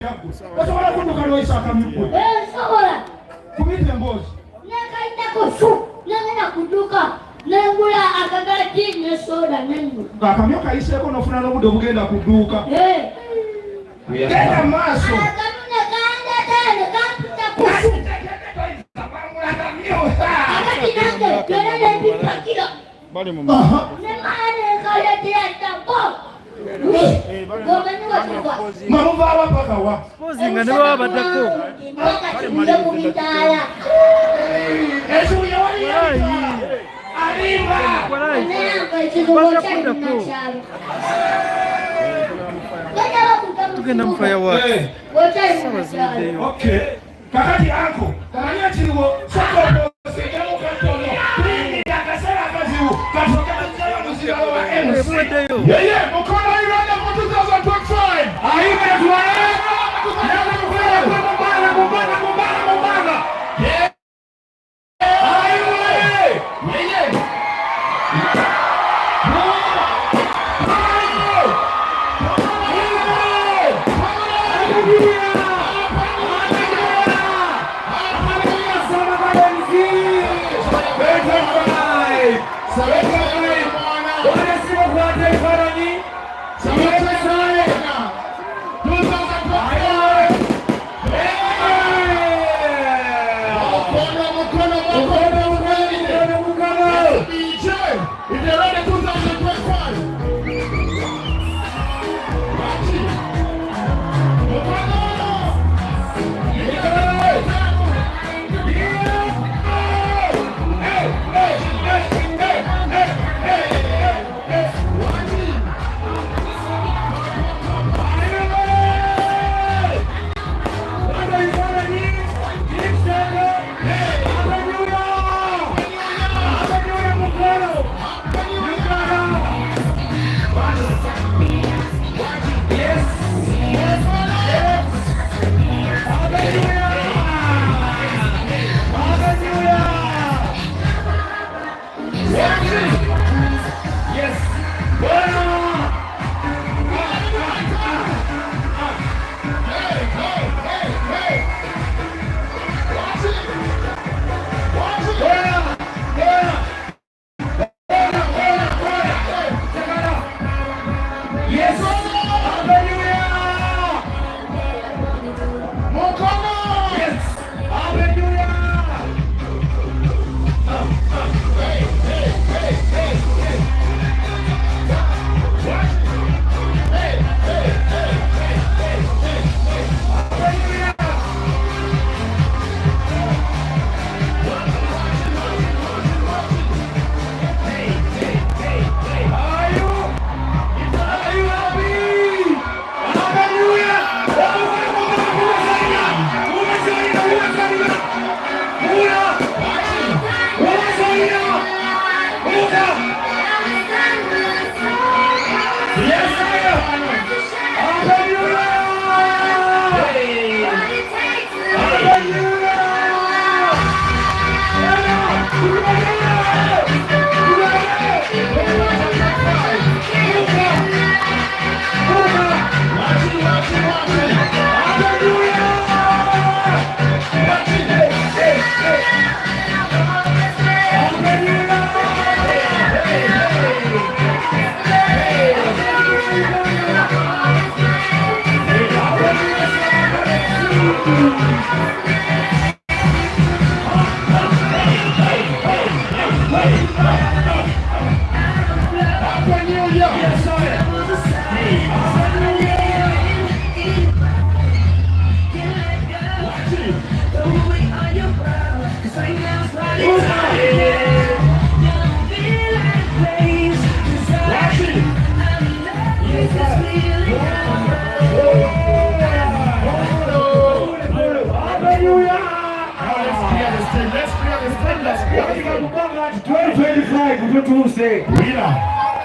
Osobola kutuuka n'oyisa akamyuko. Sobola. Kubidde emboozi. Nekaitako su. Nagenda kuduuka. Nengula akagati ne soda nengu. Ng'akamyu kayiseeko n'ofuna n'obudde obugenda ku dduuka. Genda mu maaso. Akamune kanda tane kamputa kusu. Akati nange gena n'empipakira. Bali mu maaso. Ne maane kaletera tampo. Mamuvaaba mpaka wa? Nga ne baba baddako. Ekibuye waliyo alimba. Tugenda mu fire work. Okay. Kakati anko, kamanya kiriwo sokobosi emu katono. Tuyingira akaseera akazibu katoka muzira muzira wa MC. Yeye mukono irada mu 2025. Ayibe tuwaye. Yaba mukora mubana.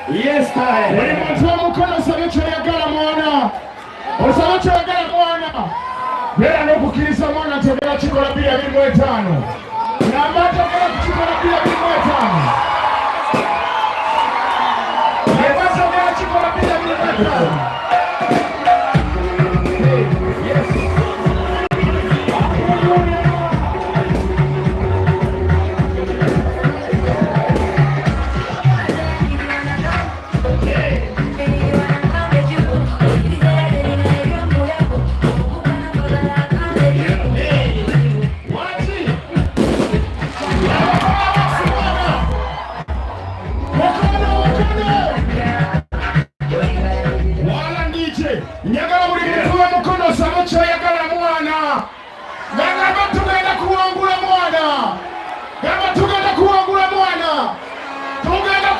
Yes, time. Ulimwengu mkono sabacho yagala mwana. Osabacho yagala mwana. Bera no kukiriza mwana tebera chikola bila 5. Na mbato kwa chikola bila 5. Yebasa bila chikola bila 5. Yes.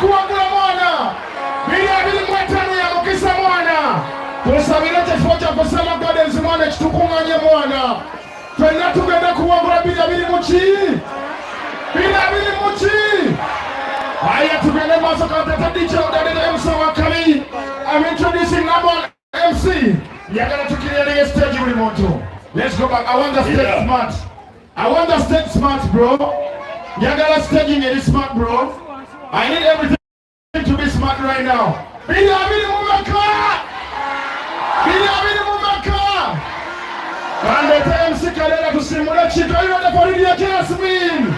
kuwagula mwana. Bili mwetano ya mukisa mwana. Tusabira tefocha kusema Gardens mwana chitukunganye mwana. Twenda tugenda kuwagula bili muchi. Bili muchi. Aya tugende maso katata DJ Odadede MC Wakali. I'm introducing number one MC. Yagala tukilialige stage buli muntu. Let's go back. I want the stage smart. I want the stage smart, bro. Yagala staging it is smart, bro. I need everything to be smart right now. Bili mumaka. Kande MC Kalela tusimula chika yote paridi ya Jasmine.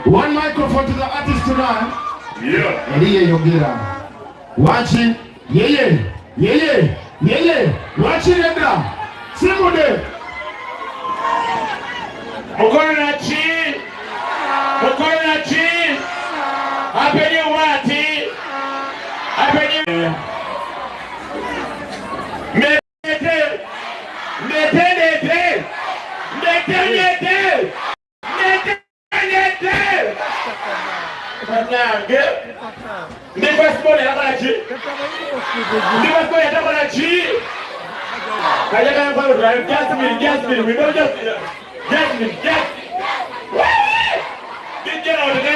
One microphone to the artist tonight. Yeah. Eliye Yogira. Watching. Yeah. Watching Edra. Simude. Okona chi. Apeni wati. Apeni. Mete. Jasmine. We know Jasmine. Get out of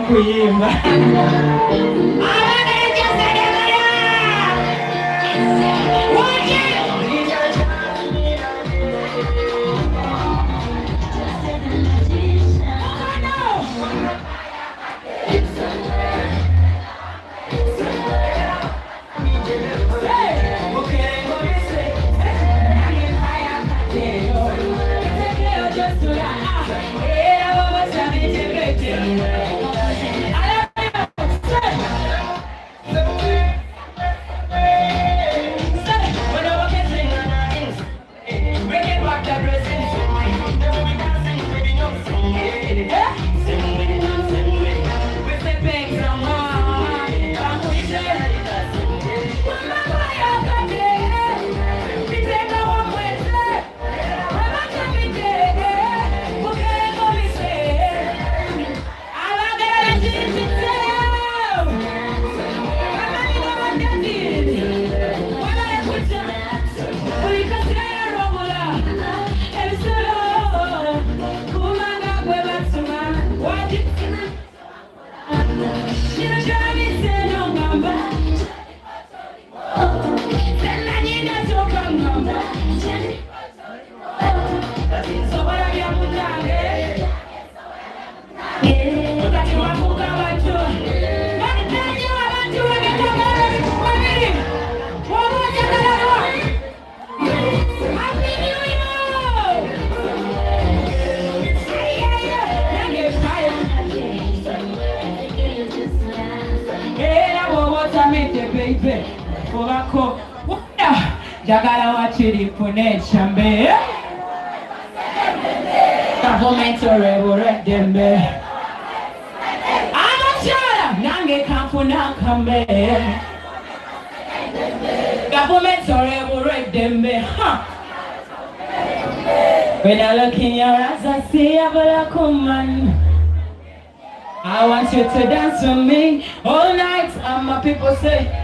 kuyimba. Jagala wachiri pune chambe Government orevore dembe Amachara nange kampuna kambe Government orevore dembe When I look in your eyes I see a black woman I want you to dance with me all night and my people say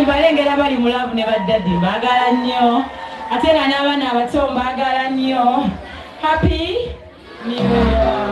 balengera bali mulavu ne baddadi mbagala nnyo ate era n'abaana abato mbagala nnyo. Happy New Year.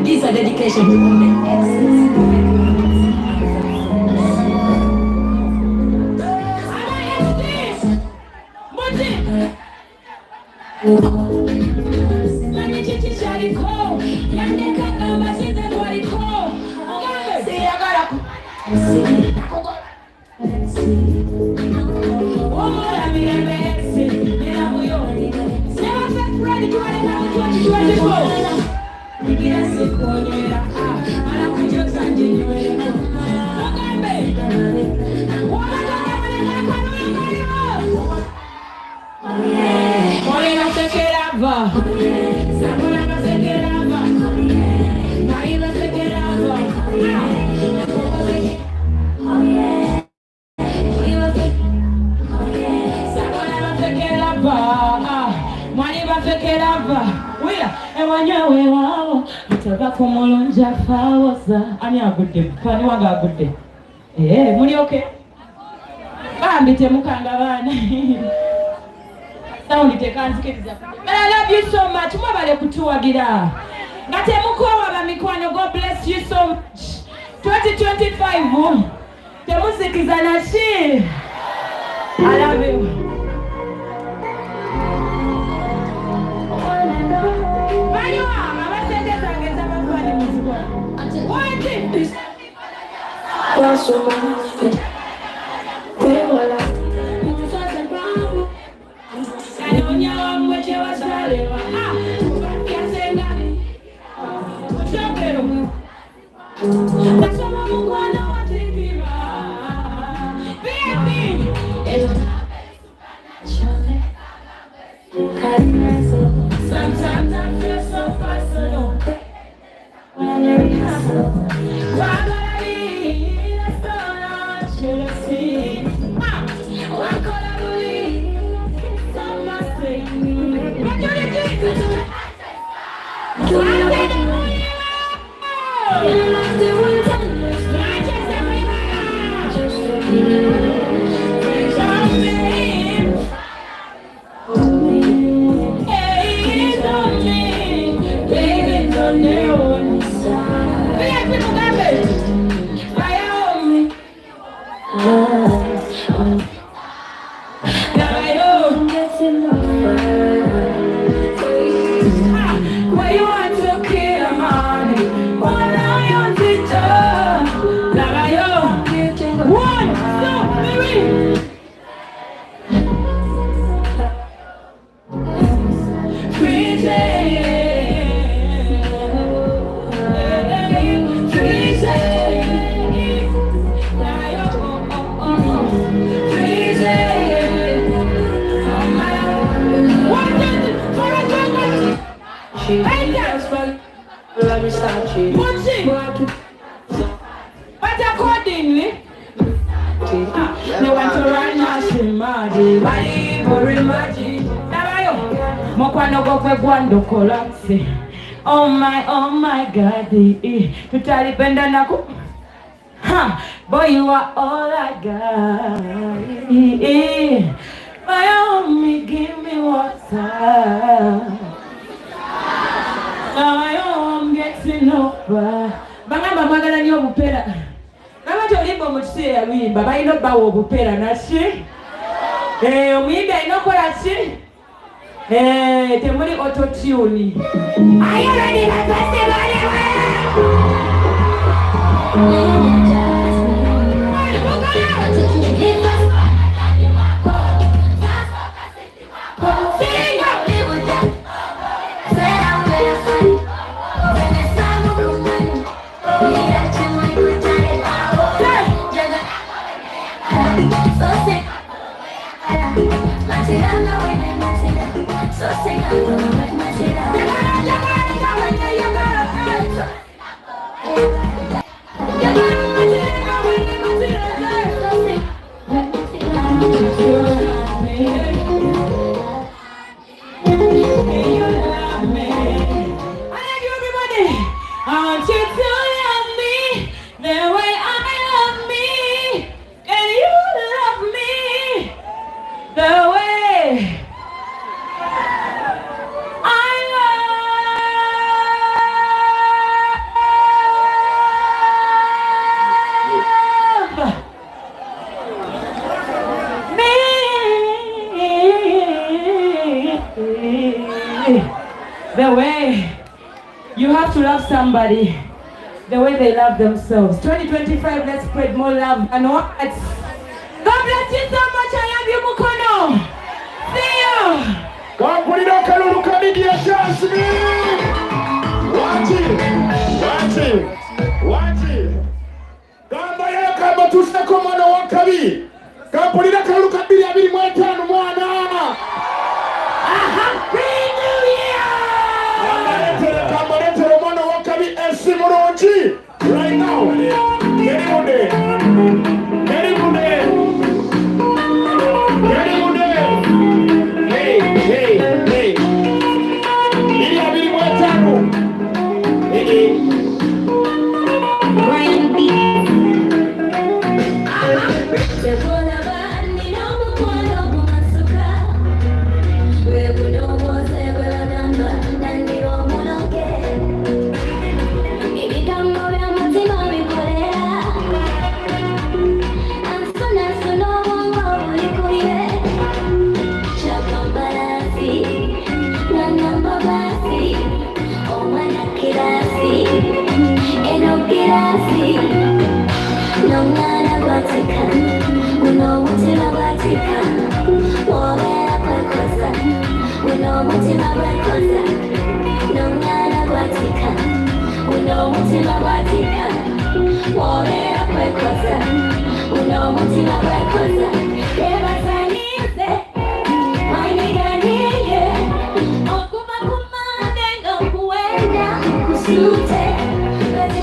These are dedication to women. Ani agudde fani wanga agudde muli okay bambi temukanga baana sound tekanzikiriza but I love you so much mwabale kutuwagira nga temukoowa bamikwano. God bless you so much. 2025 temuzikiza naki. I love you. Sometimes I feel so personal. When you're in hustle, why would I be? That's all I should have seen. Why could I believe so much thing? What do you think? Why did I know you? You must do it. Why just everywhere? Just everywhere. But accordingly, they want to run Hashimadi, Bali, Borimaji, Narayo, Mokwano Gogwando collapse. Oh my God, to Talibenda Naku. Boy, you are all I got. My homie, give me water. I'm getting over. Bangamba mwagala nyo obupera. Nabato olimba omukisi eyawimba balina obbawa obupera naki? Omuyimbi alina okukola ki? Temuli autotune. Are you ready for festival? The way you have to love somebody the way they love themselves. 2025, let's spread more love and what? God bless you so much. I love you, Mukono. See you. Kampulira kalulu kabidia Jasmine. Wati. Gamba ya kamba tuseko mwana wakabi. Kampulira kalulu kabili abili mwetanu mwana. Right now, hey. Ili abili mwetano. Batika, we know what's in a Batika. Wobera Kwakosa, we know what's in a Bakosa. Nongana Batika, we know what's in a Batika. Wobera Kwakosa, we know what's in a Bakosa. Eva Sanise, I need a nigga. Okuma Kuma, then go Kuenda, Kusute. Let's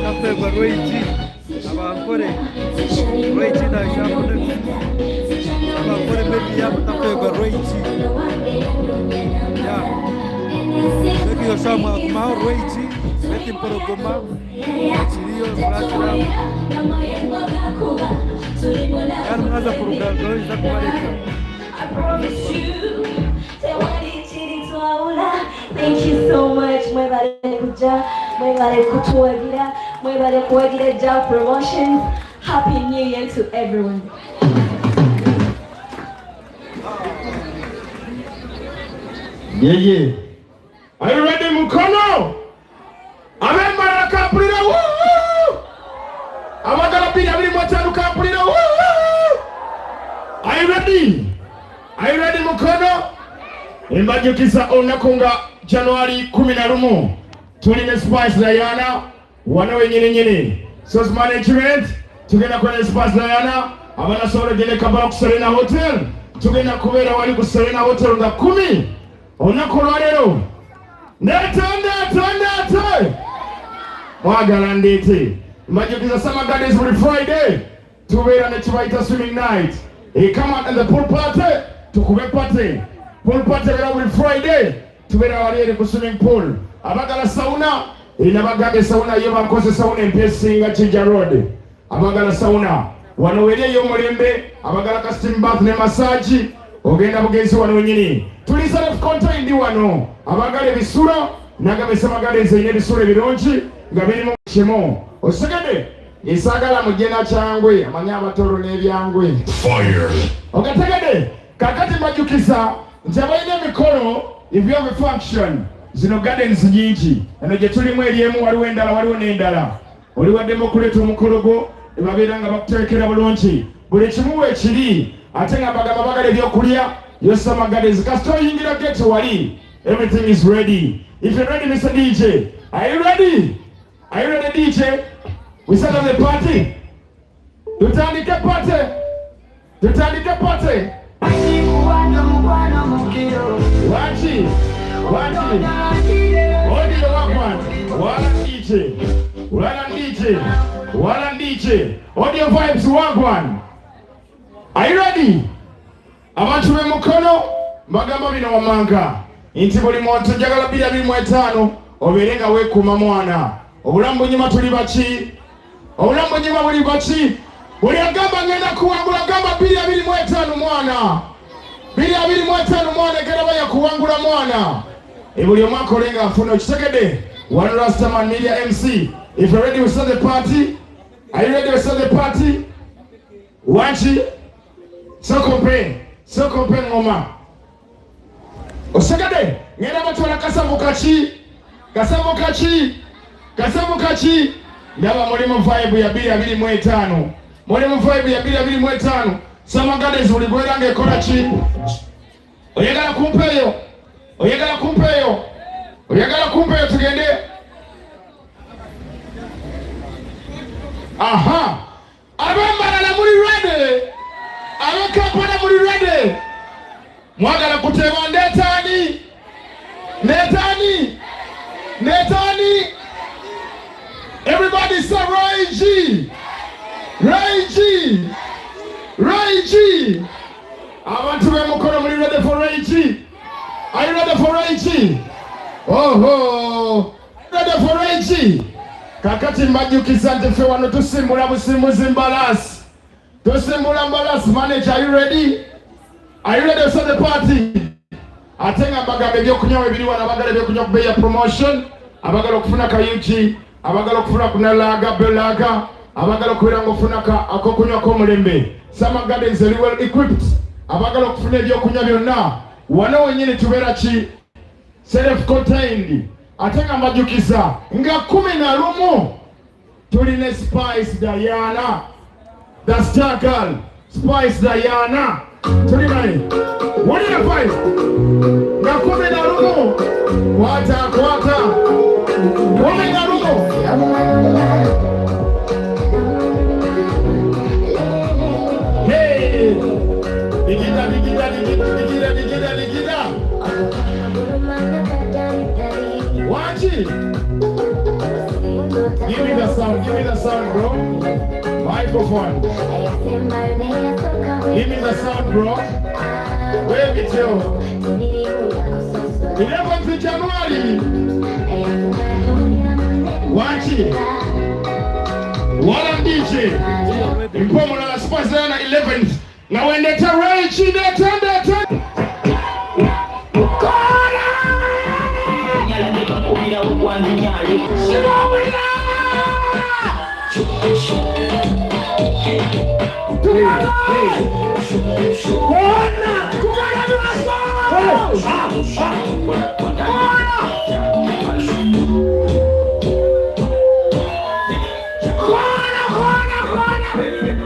Cafe kwa Roichi. Abangore. Roichi na shamune. Abangore bebi ya cafe kwa Roichi. Ya. Beki osama kumao Roichi. Beti mporogoma. Chirio rashra. Yan mwaza program za kumareka. I promise you. Thank you so much. Mwebale kuja, mwebale kutuwagira, mwebale kuwagira Job Promotions. Happy New Year to everyone. Yeah. Are you ready, Mukono? Amen, Maraka, Prida, woo! Amagala Pina, Matanuka, Prida, woo! Are you ready? Are you ready, Mukono? Imbajukiza onakunga January 11 tuline Spice Diana wana wenyine Source Management tugenda kwenye Spice Diana abana sore gene kabala ku Serena Hotel tugenda kubera wali ku Serena Hotel nga 10 onakolwa lero ndete mwagala ndete imbajukiza Summer Gardens every Friday tubera ne chibaita swimming night come out in the pool party tukube party pool party every Friday tubera wali ku swimming pool abagala sauna inabagabe sauna yo bakoze sauna empesinga Chija Road abagala sauna wano wele yo mulembe abagala ka steam bath ne massage ogenda bugenzi wano wenyini tuli self contained wano abagala bisura nagabe samagale zenye bisura bironchi ngabiri mu chemo osegede isagala mugena changwe amanya abatoro n'ebyangwe fire ogategede kakati majukisa njabaine mikoro if you have a function zino gardens nyingi eno je tulimu eriemu waliwo n'endala oli waddemu kuleta omukologo ebabeera nga bakuterekera bulungi buli kimu ekiri ate nga bagamba bagala ebyokulya yo Summer Gardens kasita oyingira gate wali everything is ready. If you're ready, Mr. DJ, are you ready? Are you ready, DJ? We start on the party. Tutandike party. Wachi. Audio wagwan. Wala DJ. Audio vibes wagwan. Are you ready? Abantu bemukono mbagamba bino wamanga. Inti buli muntu njagala 225 oberenga wekuma mwana. Obulambo nyima tuli baki. Buli baki. Buli agamba ngenda kuwangula gamba 225 mwana. 225 mwana geraba ya kuwangula mwana. Buli omwako lenga afuna kitegede. One Rastaman Media MC. If you're ready, we start the party. Are you ready to start the party? Wanchi. Sokompe ngoma. Osegede ngenda batwala kasamu kachi ndaba mulimu vibe ya 225 Summer Gardens buli gwera ngekola ki oyagala kumpeyo tugende aha abembalala muri ready abekapana muri ready mwagala kuteba netani everybody say Raiji abantu bemukono muri ready for Raiji. Are you ready for Raiji? Oho ready for Raiji. Kakati mbajukiza ntefe wano tusimbula busimbuzi mbalasi manager. Are you ready? Are you ready to start the party? Atenga bagambe byokunywa ebiri wana bagala byokunywa kubeya promotion abagala okufuna ka UG abagala okufuna kunalaga belaga abagala okubeera ngofuna ka akokunywa ko mulembe. Summer Gardens very well equipped abagala okufuna ebyokunywa byonna wano wenyini tubeera ki self contained. Atenga mbajukiza nga 11 tulina Spice Diana, the star girl Spice Diana. 29. 105. Na 10 kwata. 10. Hey. Digida. Watch it. Give me the sound, bro. Microphone. Give me the sound, bro. Wave it, yo. 11th January. Watch it. One DJ. Informal and sponsor on 11th. Now when they turn right, they turn.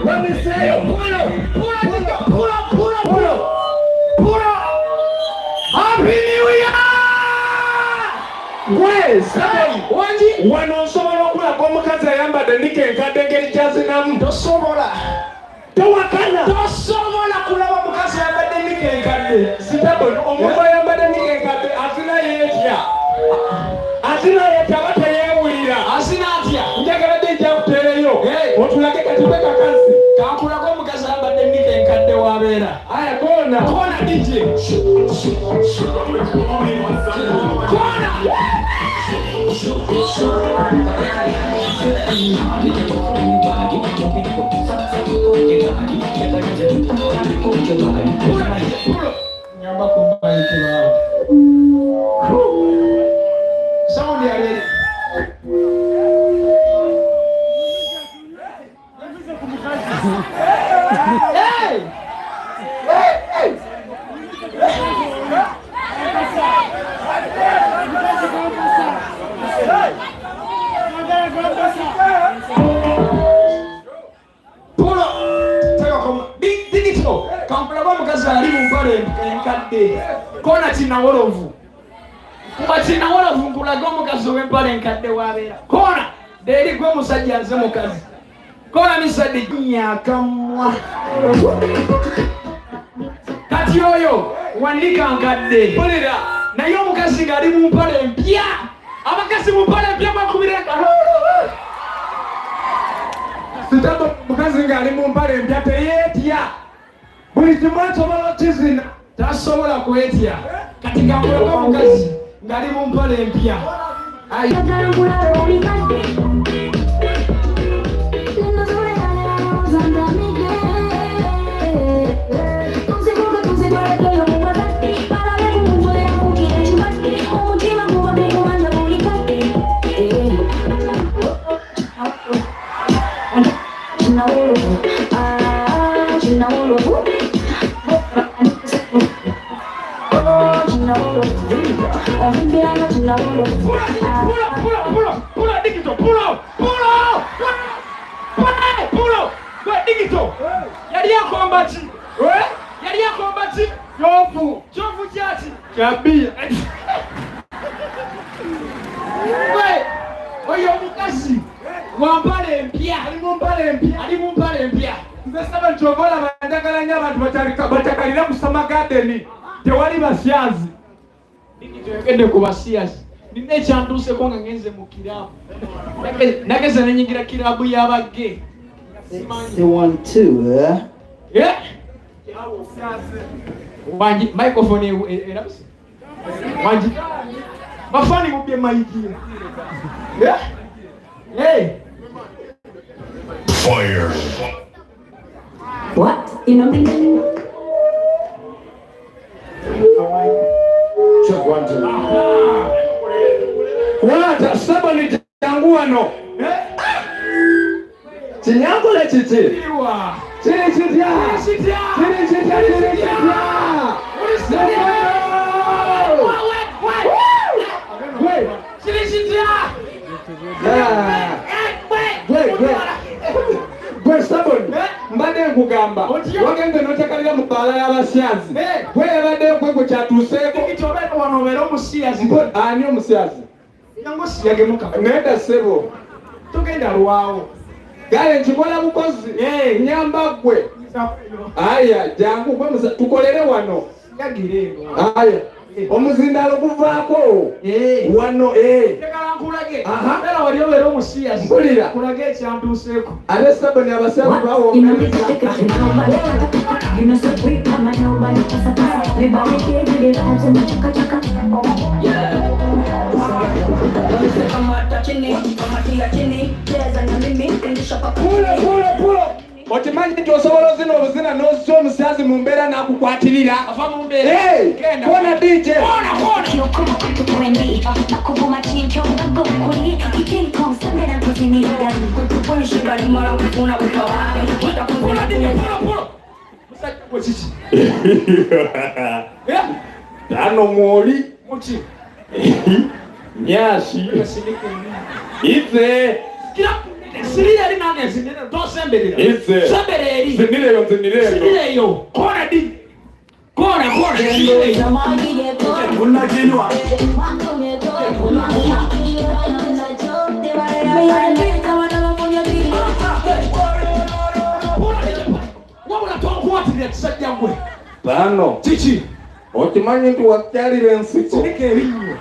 Let me say Happy New Year! Yes! Wanosobola okulaba omukazi ayambadde nika enkadde engeri gyazinamu tosobola kulaba omukazi ayambadde nika enkadde sitabona omuntu ayambadde nika enkadde azina yeetya aba teyeewulira azina atya njagala dde njakuteereyo otulage kati gwe kakazi kankulaga omukazi ayambadde nika enkadde wabeera aya kona DJ kona nyamba kumbaikira sound ya lele kona kinawolovu nkulaga omukazi ow'empale enkadde wabeera kona deeri gwe musajja nze mukazi kona misadde nyakamwa kati oyo wandika nkadde polera naye omukazi ng'ali mu mpale empya abakazi mu mpale empya bakubireka sitabo mukazi ng'ali mu mpale empya teyeetya buli kimu asobola okizina tasobola kwetya kati ngakulaga omukazi ng'ali mu mpale empya Chofu chati kabia oyo mukazi wampale empya ali mu mpale empya nzesaba ntobola bandagala nya abantu batakalira kusama garden tewali basyazi nigende ku basyazi nine kyanduse ko nga ngenze mu kirabu nageze nenyingira kirabu y'abagge They want to, yeah. Wanji microphone erabise wanji mafani mubye maiki yeah hey Fire. What? You know me? check one two what somebody tangua no Chinyangole chichi. Chichi. Mbade nkugamba wagende notekalira mu bbaala musyazi weyabaddeyo kwego kyatuuseeko Kitobeka wano obeera omusiyazi. ani omusyazi Yango siyagemuka. nedda ssebo Tugenda lwawo. gale nkikola bukozi nyamba ggwe aya jangu gwe tukolere wano Yagira eno. aya omuzindalo guvaako wano Tegala nkulage. Era wali obeera omusiyazi. mpulira Kulage ekyantuuseeko. ate saboni abasyazi bawomera okimanyi nti osobola ozina obuzina n'ozita omusyazi mu mbeera n'akukwatirira kona DJ tano mwoli nyashi ize Siriya ali nange zinene tosemberera. ize Sembereri. zinireyo Siriyo. Kona di. Kona. Siriyo. Unakinwa. Wabula tokwatira kisajja gwe. tano Kiki. okimanyi nti wakyalira ensiko Kirika ebinnyo.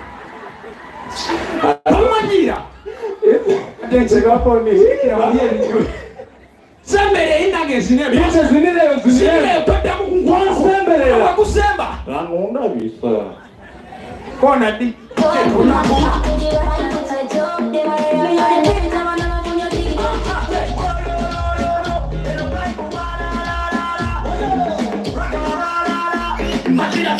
Tomanyira. Sembere inange zinene. ize zinireyo Siriyo toddamu Wansemberera. Wakusemba. tano ndabisa Kona di. Matira